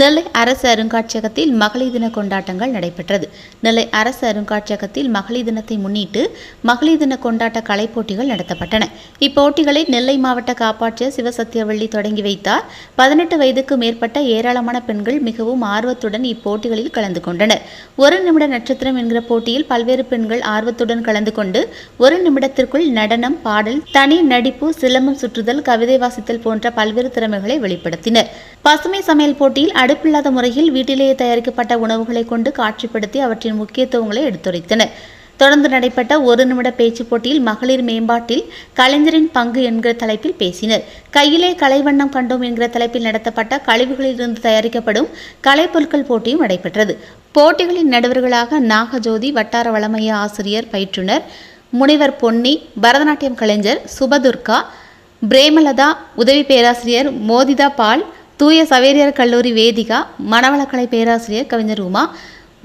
நெல்லை அரசு அருங்காட்சியகத்தில் மகளிர் தின கொண்டாட்டங்கள் நடைபெற்றது. நெல்லை அரசு அருங்காட்சியகத்தில் மகளிர் தினத்தை முன்னிட்டு மகளிர் தின கொண்டாட்ட கலைப்போட்டிகள் நடத்தப்பட்டன. இப்போட்டிகளை நெல்லை மாவட்ட காப்பாட்சியர் சிவசத்தியவள்ளி தொடங்கி வைத்தார். 18 வயதுக்கு மேற்பட்ட ஏராளமான பெண்கள் மிகவும் ஆர்வத்துடன் இப்போட்டிகளில் கலந்து கொண்டனர். ஒரு நிமிட நட்சத்திரம் என்கிற போட்டியில் பல்வேறு பெண்கள் ஆர்வத்துடன் கலந்து கொண்டு ஒரு நிமிடத்திற்குள் நடனம், பாடல், தனி நடிப்பு, சிலம்பம் சுற்றுதல், கவிதை வாசித்தல் போன்ற பல்வேறு திறமைகளை வெளிப்படுத்தினர். பசுமை சமையல் போட்டியில் அடுப்பில்லாத முறையில் வீட்டிலேயே தயாரிக்கப்பட்ட உணவுகளை கொண்டு காட்சிப்படுத்தி அவற்றின் முக்கியத்துவங்களை எடுத்துரைத்தனர். தொடர்ந்து நடைபெற்ற ஒரு நிமிட பேச்சு போட்டியில் மகளிர் மேம்பாட்டில் கலைஞரின் பங்கு என்கிற தலைப்பில் பேசினர். கையிலே கலைவண்ணம் கண்டோம் என்கிற தலைப்பில் நடத்தப்பட்ட கழிவுகளிலிருந்து தயாரிக்கப்படும் கலைப்பொருட்கள் போட்டியும் நடைபெற்றது. போட்டிகளின் நடுவர்களாக நாகஜோதி, வட்டார வளமைய ஆசிரியர் பயிற்றுனர் முனைவர் பொன்னி, பரதநாட்டியம் கலைஞர் சுபதுர்கா, பிரேமலதா, உதவி பேராசிரியர் மோதிதா பால், தூய சவேரியார் கல்லூரி வேதிகா, மனவளக்கலை பேராசிரியர் கவிஞர் உமா,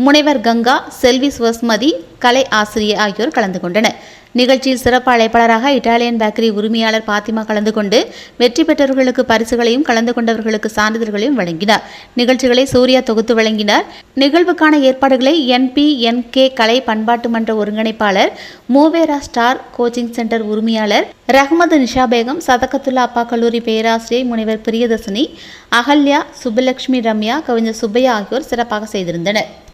முனைவர் கங்கா, செல்வி சுவஸ்மதி, கலை ஆசிரியர் ஆகியோர் கலந்து கொண்டனர். நிகழ்ச்சியில் சிறப்பு அழைப்பாளராக இட்டாலியன் பேக்கரி உரிமையாளர் பாத்திமா கலந்து கொண்டு வெற்றி பெற்றவர்களுக்கு பரிசுகளையும் கலந்து கொண்டவர்களுக்கு சான்றிதழ்களையும் வழங்கினார். நிகழ்ச்சிகளை சூர்யா தொகுத்து வழங்கினார். நிகழ்வுக்கான ஏற்பாடுகளை NPNK கலை பண்பாட்டு மன்ற ஒருங்கிணைப்பாளர், மூவேரா ஸ்டார் கோச்சிங் சென்டர் உரிமையாளர் ரஹ்மது நிஷாபேகம், சதகத்துல்லா அப்பா கல்லூரி பேராசிரியர் முனைவர் பிரியதர்சினி, அகல்யா, சுப்பலட்சுமி, ரம்யா, கவிஞர் சுப்பையா ஆகியோர் சிறப்பாக செய்திருந்தனர்.